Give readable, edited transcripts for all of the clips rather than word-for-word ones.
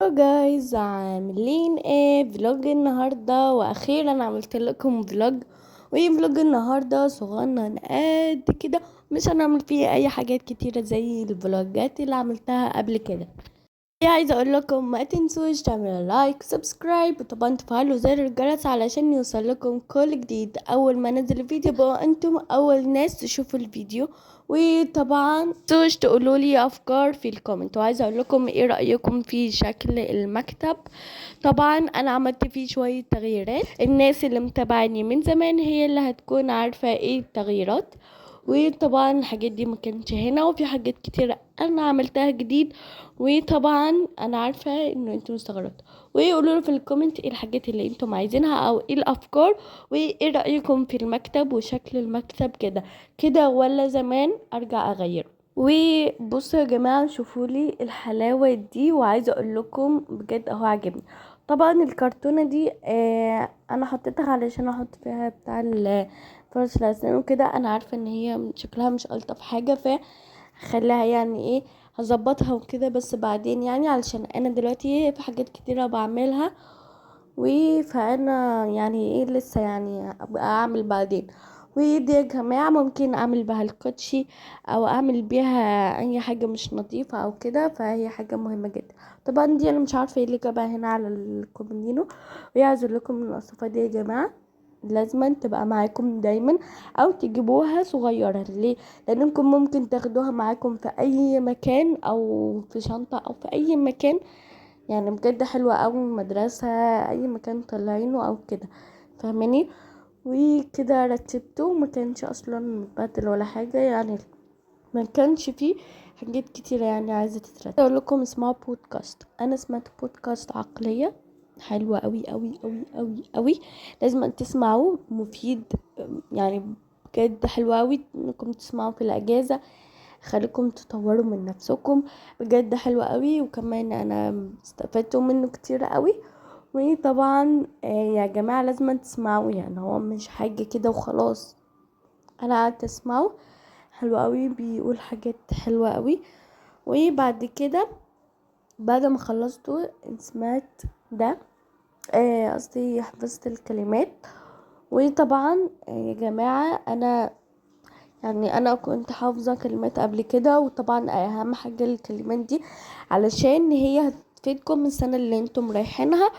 هلو جايز، عاملين ايه؟ فلوج النهارده، واخيرا عملت لكم فلوج النهارده صغنن قد كده. مش هنعمل فيه اي حاجات كتيره زي الفلوجات اللي عملتها قبل كده. عايزه اقول لكم ما تنسوش تعملوا لايك سبسكرايب، وطبعا تفعلوا زر الجرس علشان يوصل لكم كل جديد. اول ما انزل الفيديو بقى انتم اول ناس تشوفوا الفيديو. وطبعا تنسوش تقولوا لي افكار في الكومنت. وعايزه اقول لكم ايه رايكم في شكل المكتب. طبعا انا عملت فيه شويه تغييرات. الناس اللي متابعني من زمان هي اللي هتكون عارفه ايه التغييرات. وطبعا الحاجات دي ما كانتش هنا، وفي حاجات كتيرة انا عملتها جديد. وطبعا انا عارفة انه انتم استغربتوا. وقولوا لي في الكومنت ايه الحاجات اللي انتم عايزينها او ايه الافكار، وايه رأيكم في المكتب وشكل المكتب كده كده ولا زمان ارجع اغيره. وبصوا يا جماعة، شوفوا لي الحلاوة دي، وعايزة اقول لكم بجد اهو عجبني. طبعا الكرتونة دي انا حطيتها علشان احط فيها بتاع فرش الاسنان وكده. انا عارفة ان هي شكلها مش الطف حاجة، فخليها يعني ايه، هظبطها وكده بس بعدين، يعني علشان انا دلوقتي في حاجات كتيرة بعملها. فانا يعني ايه لسه يعني ابقى اعمل بعدين. ودي يا جماعة ممكن اعمل بها الكوتشي او اعمل بيها اي حاجة مش نظيفة او كده، فهي حاجة مهمة جدا. طبعا دي انا مش عارفة ايه اللي جابها هنا على الكومودينو. ويعزل لكم من الوصفات دي يا جماعة، لازم تبقى معاكم دايما، او تجيبوها صغيرة. ليه؟ لانكم ممكن تاخدوها معاكم في اي مكان او في شنطة او في اي مكان. يعني بجد حلوة اوي، مدرسة اي مكان طالعينه او كده، فاهماني؟ وكده رتبته، ما كانش اصلا متبهدل ولا حاجة يعني. ما كانش فيه حاجات كتيرة يعني عايزة تترتب. اقول لكم اسمها بودكاست. انا سمعت بودكاست عقلية حلوة قوي قوي قوي قوي قوي، لازم تسمعوه، مفيد يعني. بجد حلوة قوي انكم تسمعوا في الاجازة، خليكم تطوروا من نفسكم. بجد حلوة قوي، وكمان انا استفدت منه كتير قوي. وطبعا يا جماعة لازم تسمعوه، يعني هو مش حاجة كده وخلاص. انا قعدت اسمعه، حلو قوي، بيقول حاجات حلوة قوي. وبعد كده بعد ما خلصته سمعت ده، قصدي حفظت الكلمات. وطبعا يا جماعة انا كنت حافظة كلمات قبل كده، وطبعا اهم حاجة الكلمات دي علشان هي هتفيدكم السنة اللي انتم رايحينها.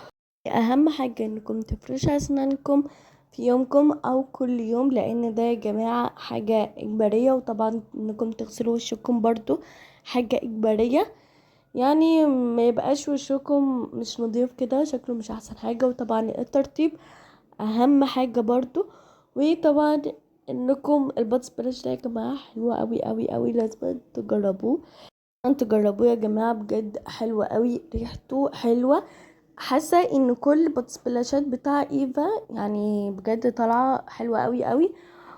اهم حاجة انكم تفرشوا اسنانكم في يومكم او كل يوم، لان ده يا جماعة حاجة اجبارية. وطبعا انكم تغسلوا وشكم برضو حاجة اجبارية، يعني ما يبقاش وشكم مش نظيف كده، شكله مش احسن حاجة. وطبعا الترطيب اهم حاجة برضو. وطبعا انكم البادز بلاش ده يا جماعة حلوة قوي قوي قوي، لازم تجربوه. تجربوه يا جماعة، بجد حلوة قوي، ريحته حلوة. حاسة ان كل بادز بلاشات بتاع ايفا يعني بجد طالعة حلوة قوي قوي.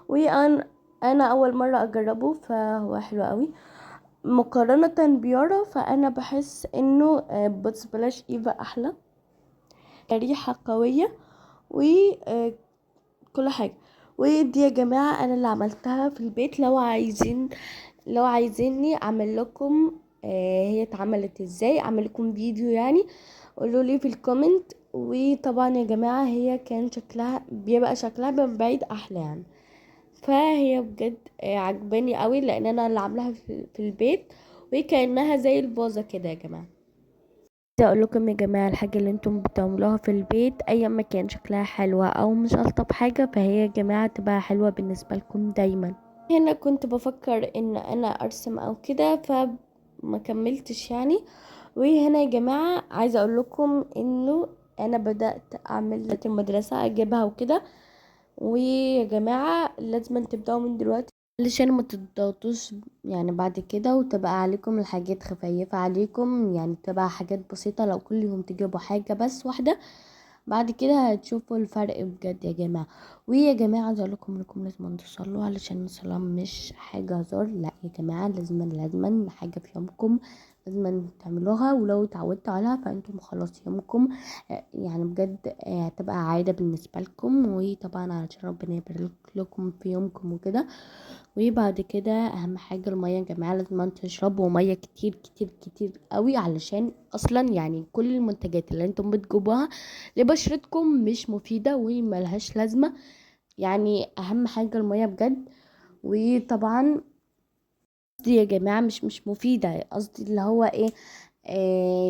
وانا اول مرة اجربه، فهو حلو قوي مقارنة بيارا. فانا بحس انه بادز بلاش ايفا احلى، ريحة قوية وكل حاجة. ودي يا جماعة انا اللي عملتها في البيت. لو عايزيني اعمل لكم هي اتعملت ازاي، اعمل لكم فيديو يعني، قولوا لي في الكومنت. وطبعا يا جماعة هي كان بيبقى شكلها من بعيد احلى يعني. فهي بجد عجباني قوي، لان انا اللي عاملاها في البيت، وكأنها زي الفازة كده يا جماعة. عايزة اقول لكم يا جماعة، الحاجة اللي انتم بتعملوها في البيت ايا ما كان شكلها حلوة او مش الطف حاجة، فهي يا جماعة تبقى حلوة بالنسبة لكم دايما. هنا كنت بفكر ان انا ارسم او كده، فما كملتش يعني. وهنا يا جماعة عايزة اقول لكم انه انا بدأت اعمل المدرسة اجيبها وكده. ويا جماعة لازم تبدأوا من دلوقتي علشان ما تضغطوش يعني بعد كده، وتبقى عليكم الحاجات خفيفة عليكم، يعني تبقى حاجات بسيطة. لو كل يوم تجيبوا حاجة بس واحدة، بعد كده هتشوفوا الفرق بجد يا جماعة. ويا جماعة عايزة اقول لكم انكم لازم تصلوا، علشان الصلاة مش حاجة هزار، لا يا جماعة لازم حاجة في يومكم لازم تعملوها. ولو اتعودتوا عليها فانتم خلاص يومكم يعني بجد هتبقى عادة بالنسبة لكم. وطبعا علشان ربنا يبارك لكم في يومكم وكده. وبعد كده اهم حاجه الميه يا جماعه، لازم تشربوا ميه كتير كتير كتير قوي، علشان اصلا يعني كل المنتجات اللي انتم بتجيبوها لبشرتكم مش مفيده وملهاش لازمه. يعني اهم حاجه الميه بجد. وطبعا قصدي يا جماعه مش مفيده، قصدي اللي هو ايه،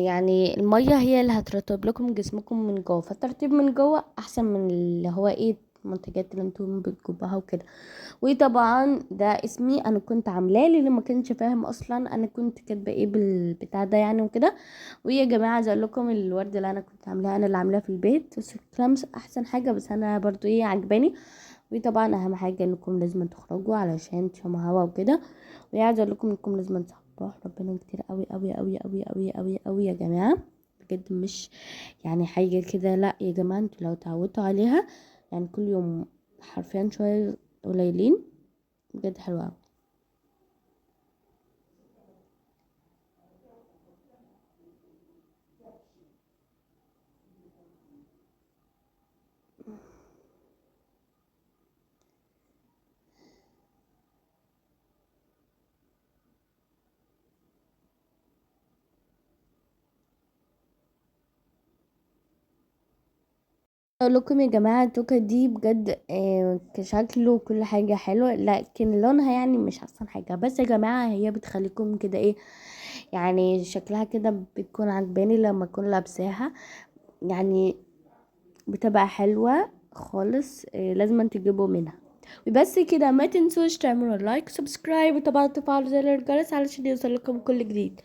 يعني المية هي اللي هترطب لكم جسمكم من جوه، فالترطيب من جوه احسن من اللي هو ايه المنتجات اللي انتم بتجيبوها وكده. وطبعا ده اسمي انا كنت عاملاه، للي ما كانش فاهم اصلا انا كنت كاتبه ايه بالبتاع ده يعني وكده. ويا جماعه عايزه اقول لكم الورد اللي انا كنت عاملاه انا اللي عاملاه في البيت، بس الكلام مش احسن حاجه، بس انا برضو ايه عجباني. وطبعا اهم حاجه انكم لازم تخرجوا علشان تشموا هوا وكده. وعايزه اقول لكم انكم لازم تصبحوا ربنا كتير قوي قوي قوي قوي قوي قوي قوي يا جماعه. بجد مش يعني حاجه كده، لا يا جماعه انتوا لو تعودتوا عليها يعني كل يوم حرفيا شويه قليلين بجد حلوة أوي. اقول لكم يا جماعه التوكه دي بجد كشكل وكل حاجه حلوه، لكن لونها يعني مش احسن حاجه، بس يا جماعه هي بتخليكم كده ايه، يعني شكلها كده بتكون عجباني لما اكون لابساها، يعني بتبقى حلوه خالص. لازم تجيبوا منها. وبس كده، ما تنسوش تعملوا لايك سبسكرايب وطبعا تفعلوا زر الجرس علشان يوصل لكم كل جديد.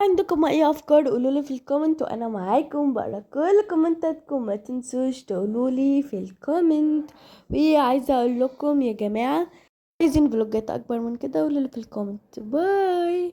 عندكم اي افكار قولولي في الكومنت، وانا معاكم بقرا كل كومنتاتكم، ما تنسوش تقولولي في الكومنت. وعايزه اقول لكم يا جماعه عايزين فلوجات اكبر من كده قولولي في الكومنت. باي.